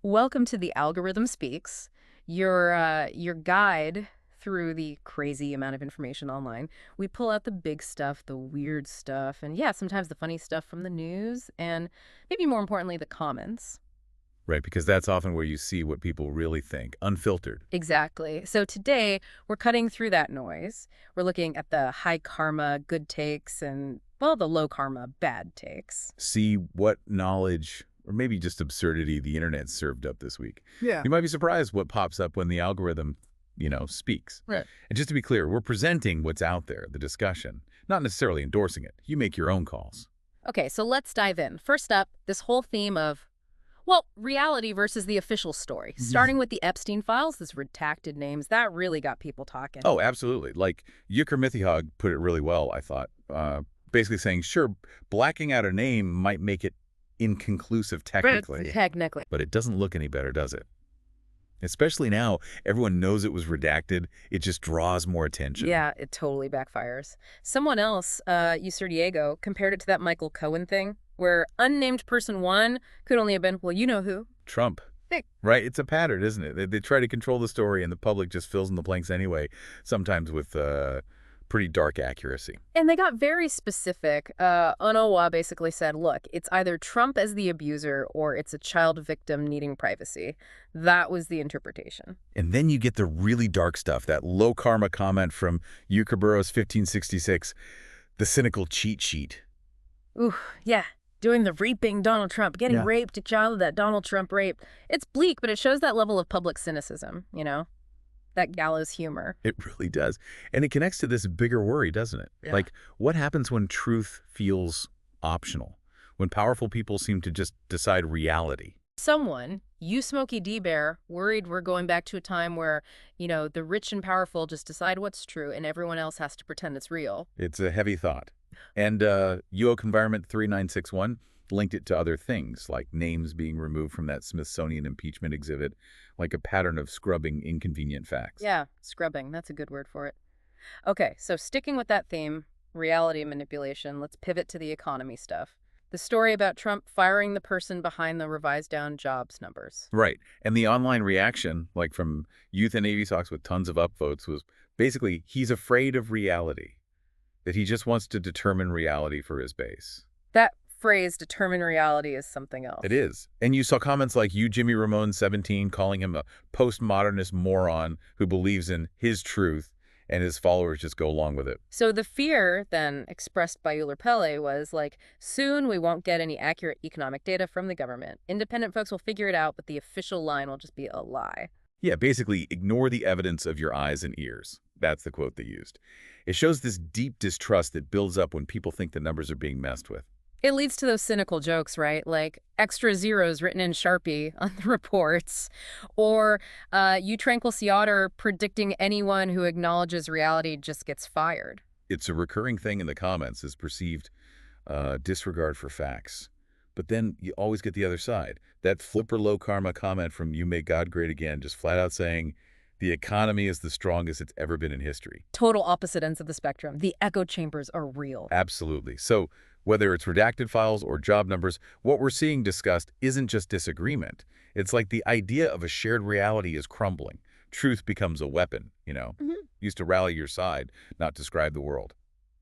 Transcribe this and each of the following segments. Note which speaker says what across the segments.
Speaker 1: Welcome to The Algorithm Speaks, your guide through the crazy amount of information online. We pull out the big stuff, the weird stuff, and yeah, sometimes the funny stuff from the news, and maybe more importantly, the comments.
Speaker 2: Right, because that's often where you see what people really think, unfiltered.
Speaker 1: Exactly. So today, we're cutting through that noise. We're looking at the high karma good takes and, well, the low karma bad takes.
Speaker 2: See what knowledge, or maybe just absurdity, the internet served up this week.
Speaker 1: Yeah.
Speaker 2: You might be surprised what pops up when the algorithm, speaks.
Speaker 1: Right.
Speaker 2: And just to be clear, we're presenting what's out there, the discussion, not necessarily endorsing it. You make your own calls.
Speaker 1: Okay, so let's dive in. First up, this whole theme of, well, reality versus the official story. Starting with the Epstein Files, this redacted names, that really got people talking.
Speaker 2: Oh, absolutely. Like Yucker Mythihog put it really well, I thought. Basically saying, sure, blacking out a name might make it inconclusive technically,
Speaker 1: Technically.
Speaker 2: but it doesn't look any better, does it? Especially now, everyone knows it was redacted. It just draws more attention.
Speaker 1: Yeah, it totally backfires. Someone else, User Diego, compared it to that Michael Cohen thing, where unnamed person one could only have been, well, you know who.
Speaker 2: Trump.
Speaker 1: Hey.
Speaker 2: Right? It's a pattern, isn't it? They try to control the story, and the public just fills in the blanks anyway, sometimes with pretty dark accuracy.
Speaker 1: And they got very specific. Onowa basically said, look, it's either Trump as the abuser or it's a child victim needing privacy. That was the interpretation.
Speaker 2: And then you get the really dark stuff, that low karma comment from Euchre Burroughs 1566, the cynical cheat sheet.
Speaker 1: Ooh, yeah. Doing the raping Donald Trump, getting raped, a child that Donald Trump raped. It's bleak, but it shows that level of public cynicism, that gallows humor.
Speaker 2: It really does. And it connects to this bigger worry, doesn't it?
Speaker 1: Yeah.
Speaker 2: Like, what happens when truth feels optional? When powerful people seem to just decide reality?
Speaker 1: Someone, you Smokey D. Bear, worried we're going back to a time where, the rich and powerful just decide what's true and everyone else has to pretend it's real.
Speaker 2: It's a heavy thought. And UOC Environment 3961 linked it to other things, like names being removed from that Smithsonian impeachment exhibit, like a pattern of scrubbing inconvenient facts.
Speaker 1: Yeah, scrubbing. That's a good word for it. Okay, so sticking with that theme, reality manipulation, let's pivot to the economy stuff. The story about Trump firing the person behind the revised down jobs numbers.
Speaker 2: Right. And the online reaction, like from youth and Navy Sox with tons of upvotes, was basically he's afraid of reality, that he just wants to determine reality for his base.
Speaker 1: That phrase, determine reality, is something else.
Speaker 2: It is. And you saw comments like you, Jimmy Ramone, 17, calling him a postmodernist moron who believes in his truth, and his followers just go along with it.
Speaker 1: So the fear then expressed by Euler Pele was like, soon we won't get any accurate economic data from the government. Independent folks will figure it out, but the official line will just be a lie.
Speaker 2: Yeah, basically, ignore the evidence of your eyes and ears. That's the quote they used. It shows this deep distrust that builds up when people think the numbers are being messed with.
Speaker 1: It leads to those cynical jokes, right? Like extra zeros written in Sharpie on the reports. Or you Tranquil Sea Otter predicting anyone who acknowledges reality just gets fired.
Speaker 2: It's a recurring thing in the comments, is perceived disregard for facts. But then you always get the other side. That flipper low karma comment from You Make God Great Again, just flat out saying, the economy is the strongest it's ever been in history.
Speaker 1: Total opposite ends of the spectrum. The echo chambers are real.
Speaker 2: Absolutely. So whether it's redacted files or job numbers, what we're seeing discussed isn't just disagreement. It's like the idea of a shared reality is crumbling. Truth becomes a weapon, used to rally your side, not describe the world.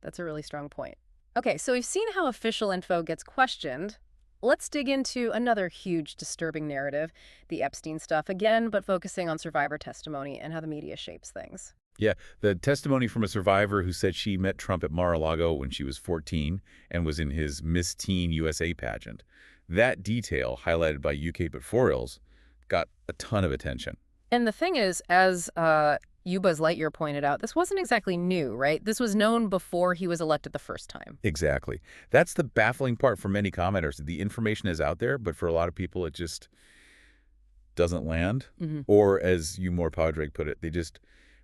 Speaker 1: That's a really strong point. Okay, so we've seen how official info gets questioned. Let's dig into another huge, disturbing narrative, the Epstein stuff again, but focusing on survivor testimony and how the media shapes things.
Speaker 2: Yeah, the testimony from a survivor who said she met Trump at Mar-a-Lago when she was 14 and was in his Miss Teen USA pageant. That detail, highlighted by UK Pictorials, got a ton of attention.
Speaker 1: And the thing is, as Buzz Lightyear pointed out, this wasn't exactly new, right? This was known before he was elected the first time.
Speaker 2: Exactly. That's the baffling part for many commenters. The information is out there, but for a lot of people, it just doesn't land. Or, as you more Padraig put it, they just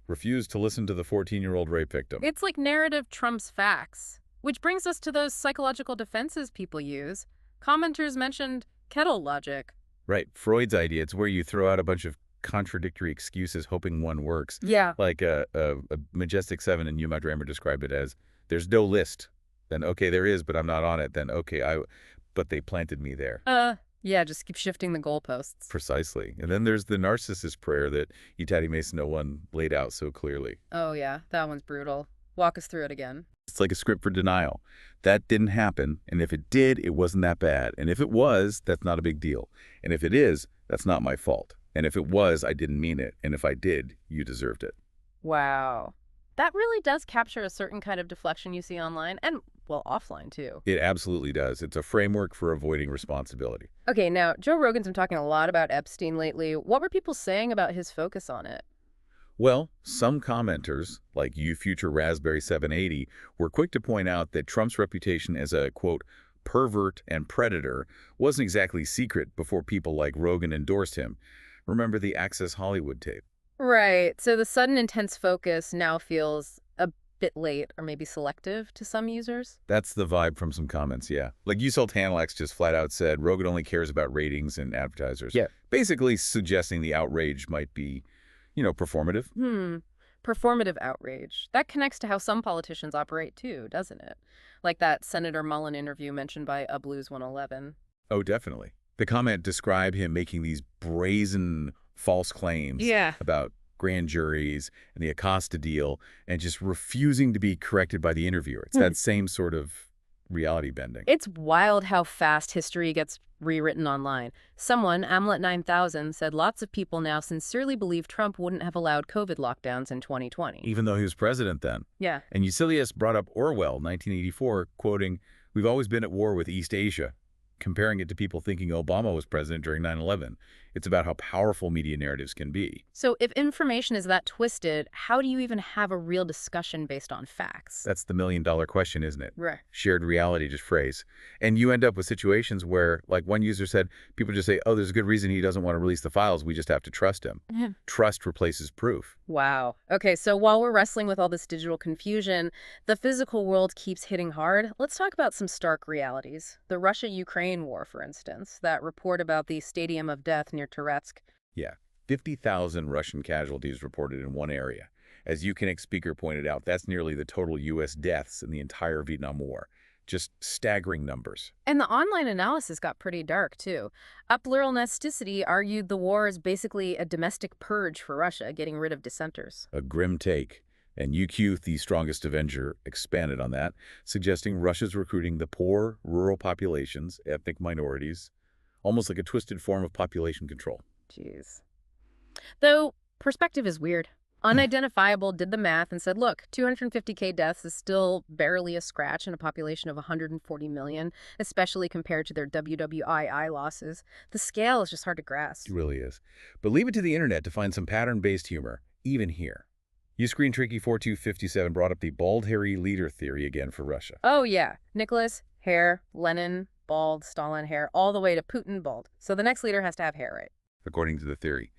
Speaker 2: refuse to listen to the 14-year-old rape victim.
Speaker 1: It's like narrative trumps facts, which brings us to those psychological defenses people use. Commenters mentioned kettle logic.
Speaker 2: Right. Freud's idea. It's where you throw out a bunch of contradictory excuses hoping one works.
Speaker 1: Yeah.
Speaker 2: Like a Majestic 7 and Yuma Dramer described it as, there's no list. Then, okay, there is, but I'm not on it. Then, okay, but they planted me there.
Speaker 1: Yeah, just keep shifting the goalposts.
Speaker 2: Precisely. And then there's the narcissist prayer that Itati Mason no one laid out so clearly.
Speaker 1: Oh, yeah, that one's brutal. Walk us through it again.
Speaker 2: It's like a script for denial. That didn't happen, and if it did, it wasn't that bad. And if it was, that's not a big deal. And if it is, that's not my fault. And if it was, I didn't mean it. And if I did, you deserved it.
Speaker 1: Wow. That really does capture a certain kind of deflection you see online and, well, offline, too.
Speaker 2: It absolutely does. It's a framework for avoiding responsibility.
Speaker 1: Okay, now, Joe Rogan's been talking a lot about Epstein lately. What were people saying about his focus on it?
Speaker 2: Well, some commenters, like You Future Raspberry 780, were quick to point out that Trump's reputation as a, quote, pervert and predator wasn't exactly secret before people like Rogan endorsed him. Remember the Access Hollywood tape?
Speaker 1: Right. So the sudden intense focus now feels a bit late or maybe selective to some users?
Speaker 2: That's the vibe from some comments, yeah. Like Yusel Tanlax just flat out said, Rogan only cares about ratings and advertisers.
Speaker 1: Yeah.
Speaker 2: Basically suggesting the outrage might be, performative.
Speaker 1: Performative outrage. That connects to how some politicians operate too, doesn't it? Like that Senator Mullen interview mentioned by Blues 111.
Speaker 2: Oh, definitely. The comment described him making these brazen false claims about grand juries and the Acosta deal and just refusing to be corrected by the interviewer. It's that same sort of reality bending.
Speaker 1: It's wild how fast history gets rewritten online. Someone, Amlet9000, said lots of people now sincerely believe Trump wouldn't have allowed COVID lockdowns in 2020.
Speaker 2: Even though he was president then.
Speaker 1: Yeah.
Speaker 2: And Eusebius brought up Orwell, 1984, quoting, "We've always been at war with East Asia," comparing it to people thinking Obama was president during 9/11. It's about how powerful media narratives can be.
Speaker 1: So if information is that twisted, how do you even have a real discussion based on facts?
Speaker 2: That's the million-dollar question, isn't it?
Speaker 1: Right.
Speaker 2: Shared reality just phrase. And you end up with situations where, like one user said, people just say, oh, there's a good reason he doesn't want to release the files. We just have to trust him. Trust replaces proof.
Speaker 1: Wow. Okay, so while we're wrestling with all this digital confusion, the physical world keeps hitting hard. Let's talk about some stark realities. The Russia-Ukraine war, for instance, that report about the Stadium of Death near Touretsk.
Speaker 2: Yeah, 50,000 Russian casualties reported in one area. As Uconnect speaker pointed out, that's nearly the total U.S. deaths in the entire Vietnam War. Just staggering numbers.
Speaker 1: And the online analysis got pretty dark, too. Upluralnesticity argued the war is basically a domestic purge for Russia, getting rid of dissenters.
Speaker 2: A grim take. And UQ, the strongest avenger, expanded on that, suggesting Russia's recruiting the poor, rural populations, ethnic minorities, almost like a twisted form of population control.
Speaker 1: Jeez. Though, perspective is weird. Unidentifiable did the math and said, look, 250K deaths is still barely a scratch in a population of 140 million, especially compared to their WWII losses. The scale is just hard to grasp.
Speaker 2: It really is. But leave it to the internet to find some pattern-based humor, even here. UScreenTricky4257 brought up the bald, hairy leader theory again for Russia.
Speaker 1: Oh, yeah. Nicholas, hair, Lenin, bald, Stalin, hair, all the way to Putin, bald. So the next leader has to have hair, right?
Speaker 2: According to the theory.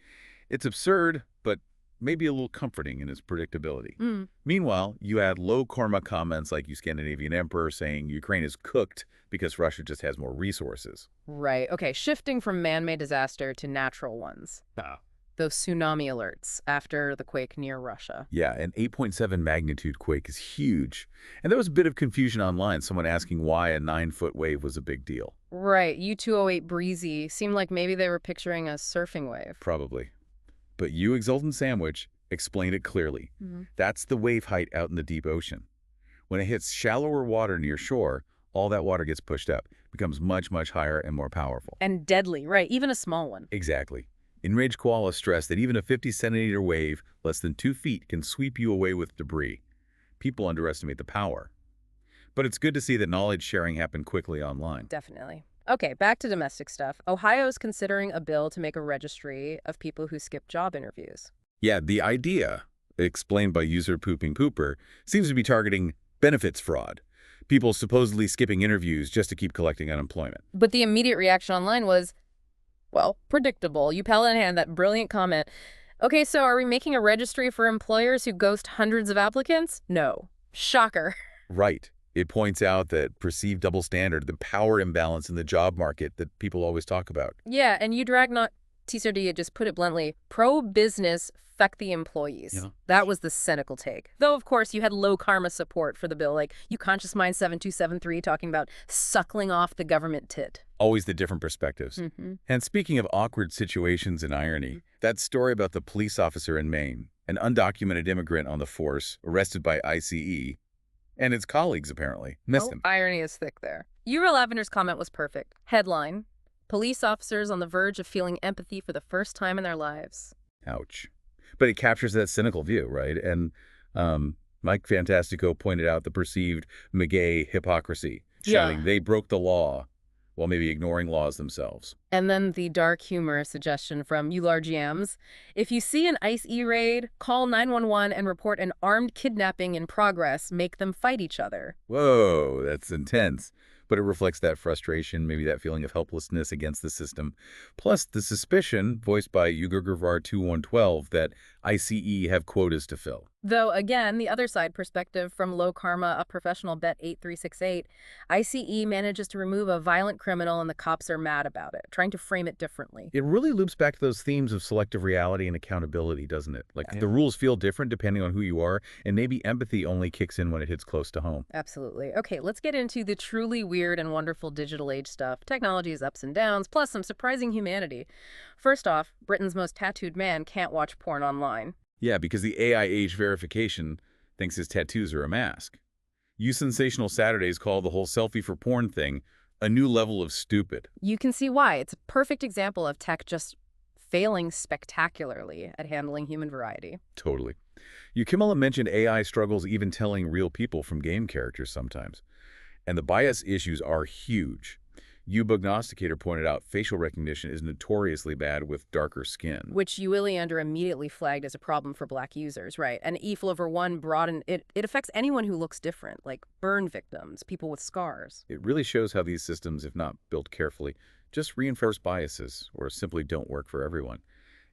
Speaker 2: It's absurd, but maybe a little comforting in its predictability. Meanwhile, you add low karma comments like you Scandinavian emperor saying Ukraine is cooked because Russia just has more resources.
Speaker 1: Right. Okay, shifting from man-made disaster to natural ones. Those tsunami alerts after the quake near Russia.
Speaker 2: Yeah, an 8.7 magnitude quake is huge. And there was a bit of confusion online, someone asking why a 9-foot wave was a big deal.
Speaker 1: Right, U208 Breezy seemed like maybe they were picturing a surfing wave.
Speaker 2: Probably. But You Exultant Sandwich explained it clearly. That's the wave height out in the deep ocean. When it hits shallower water near shore, all that water gets pushed up, becomes much, much higher and more powerful.
Speaker 1: And deadly, right, even a small one.
Speaker 2: Exactly. Enraged Koala stressed that even a 50-centimeter wave, less than 2 feet, can sweep you away with debris. People underestimate the power. But it's good to see that knowledge sharing happened quickly online.
Speaker 1: Definitely. Okay, back to domestic stuff. Ohio is considering a bill to make a registry of people who skip job interviews.
Speaker 2: Yeah, the idea, explained by user Pooping Pooper, seems to be targeting benefits fraud. People supposedly skipping interviews just to keep collecting unemployment.
Speaker 1: But the immediate reaction online was, well, predictable. You Pallahan, that brilliant comment. Okay, so are we making a registry for employers who ghost hundreds of applicants? No. Shocker.
Speaker 2: Right. It points out that perceived double standard, the power imbalance in the job market that people always talk about.
Speaker 1: Yeah, and you drag not Tisardia just put it bluntly, pro-business, affect the employees.
Speaker 2: Yeah.
Speaker 1: That was the cynical take. Though, of course, you had low karma support for the bill, like You Conscious Mind 7273 talking about suckling off the government tit.
Speaker 2: Always the different perspectives. And speaking of awkward situations and irony, that story about the police officer in Maine, an undocumented immigrant on the force, arrested by ICE, and his colleagues apparently missed him.
Speaker 1: Irony is thick there. Ura Lavender's comment was perfect. Headline: Police officers on the verge of feeling empathy for the first time in their lives.
Speaker 2: Ouch. But it captures that cynical view, right? And Mike Fantastico pointed out the perceived McGay hypocrisy, shouting they broke the law while maybe ignoring laws themselves.
Speaker 1: And then the dark humor suggestion from Ular GMs. If you see an ICE raid, call 911 and report an armed kidnapping in progress. Make them fight each other.
Speaker 2: Whoa, that's intense. But it reflects that frustration, maybe that feeling of helplessness against the system. Plus the suspicion, voiced by Ugargurvar 2112, that ICE have quotas to fill.
Speaker 1: Though, again, the other side perspective from Low Karma, a professional bet 8368, ICE manages to remove a violent criminal and the cops are mad about it, trying to frame it differently.
Speaker 2: It really loops back to those themes of selective reality and accountability, doesn't it? Like the rules feel different depending on who you are, and maybe empathy only kicks in when it hits close to home.
Speaker 1: Absolutely. Okay, let's get into the truly weird and wonderful digital age stuff. Technology's ups and downs, plus some surprising humanity. First off, Britain's most tattooed man can't watch porn online.
Speaker 2: Yeah, because the AI age verification thinks his tattoos are a mask. You Sensational Saturdays call the whole selfie for porn thing a new level of stupid.
Speaker 1: You can see why. It's a perfect example of tech just failing spectacularly at handling human variety.
Speaker 2: Totally. Yukimala mentioned AI struggles even telling real people from game characters sometimes. And the bias issues are huge. Bugnosticator pointed out facial recognition is notoriously bad with darker skin.
Speaker 1: Which Uiliander immediately flagged as a problem for black users, right? And eFlover1 broadened it. It affects anyone who looks different, like burn victims, people with scars.
Speaker 2: It really shows how these systems, if not built carefully, just reinforce biases or simply don't work for everyone.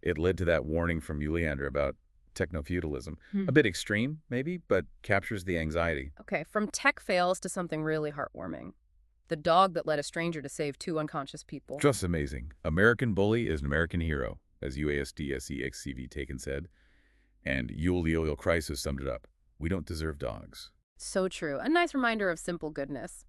Speaker 2: It led to that warning from Uiliander about techno-feudalism. A bit extreme, maybe, but captures the anxiety.
Speaker 1: Okay, from tech fails to something really heartwarming. The dog that led a stranger to save 2 unconscious people.
Speaker 2: Just amazing. American bully is an American hero, as UASDSEXCV Taken said. And Yule Crisis summed it up. We don't deserve dogs.
Speaker 1: So true. A nice reminder of simple goodness.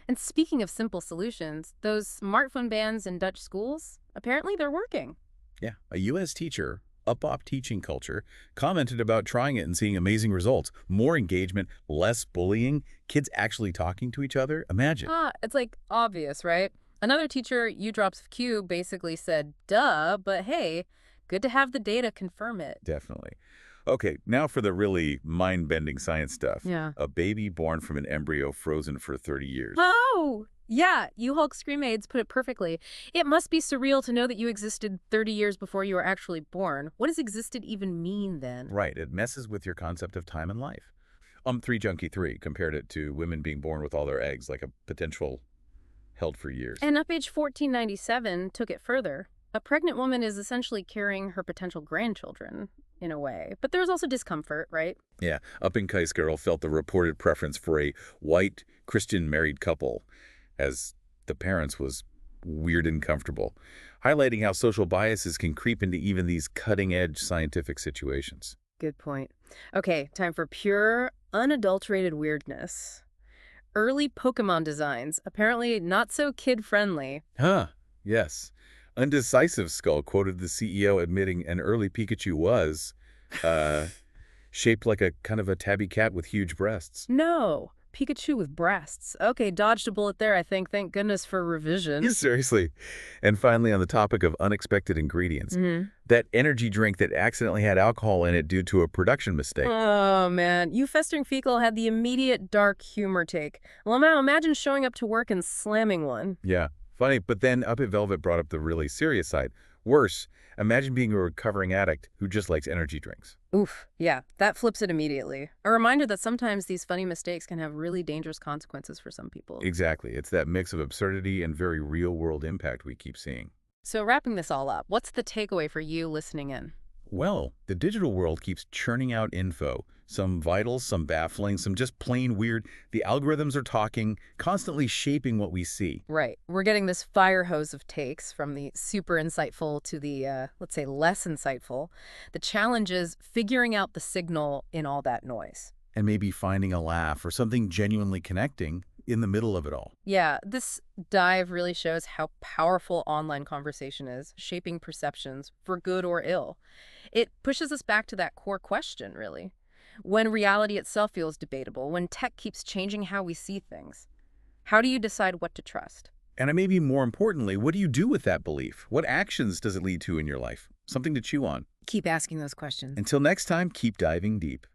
Speaker 1: And speaking of simple solutions, those smartphone bans in Dutch schools, apparently they're working.
Speaker 2: Yeah, a U.S. teacher, up teaching culture, commented about trying it and seeing amazing results. More engagement, less bullying, kids actually talking to each other. Imagine.
Speaker 1: It's like obvious, right? Another teacher, Udrops of Q, basically said, duh, but hey, good to have the data confirm it.
Speaker 2: Definitely. Okay, now for the really mind-bending science stuff.
Speaker 1: Yeah.
Speaker 2: A baby born from an embryo frozen for 30 years.
Speaker 1: Oh! Yeah, you Hulk Screamades put it perfectly. It must be surreal to know that you existed 30 years before you were actually born. What does existed even mean then?
Speaker 2: Right, it messes with your concept of time and life. 3Junkie3 compared it to women being born with all their eggs, like a potential held for years.
Speaker 1: And UpAge 1497 took it further. A pregnant woman is essentially carrying her potential grandchildren, in a way. But there's also discomfort, right?
Speaker 2: Yeah, Up in Kais Girl felt the reported preference for a white Christian married couple, as the parents was weird and comfortable, highlighting how social biases can creep into even these cutting-edge scientific situations.
Speaker 1: Good point. Okay, time for pure, unadulterated weirdness. Early Pokemon designs, apparently not so kid-friendly.
Speaker 2: Yes. Undecisive Skull quoted the CEO admitting an early Pikachu was shaped like a kind of a tabby cat with huge breasts.
Speaker 1: No, Pikachu with breasts. Okay, dodged a bullet there, I think. Thank goodness for revision.
Speaker 2: Seriously. And finally, on the topic of unexpected ingredients, that energy drink that accidentally had alcohol in it due to a production mistake.
Speaker 1: Oh, man. You Festering Fecal had the immediate dark humor take. Well, now imagine showing up to work and slamming one.
Speaker 2: Yeah. Funny, but then Up at Velvet brought up the really serious side. Worse, imagine being a recovering addict who just likes energy drinks.
Speaker 1: Oof, yeah, that flips it immediately. A reminder that sometimes these funny mistakes can have really dangerous consequences for some people.
Speaker 2: Exactly. It's that mix of absurdity and very real-world impact we keep seeing.
Speaker 1: So wrapping this all up, what's the takeaway for you listening in?
Speaker 2: Well, the digital world keeps churning out info, Some vital, some baffling, some just plain weird. The algorithms are talking, constantly shaping what we see.
Speaker 1: Right. We're getting this fire hose of takes from the super insightful to the, let's say, less insightful. The challenge is figuring out the signal in all that noise.
Speaker 2: And maybe finding a laugh or something genuinely connecting in the middle of it all.
Speaker 1: Yeah, this dive really shows how powerful online conversation is, shaping perceptions for good or ill. It pushes us back to that core question, really. When reality itself feels debatable, when tech keeps changing how we see things, how do you decide what to trust?
Speaker 2: And maybe more importantly, what do you do with that belief? What actions does it lead to in your life? Something to chew on.
Speaker 1: Keep asking those questions.
Speaker 2: Until next time, keep diving deep.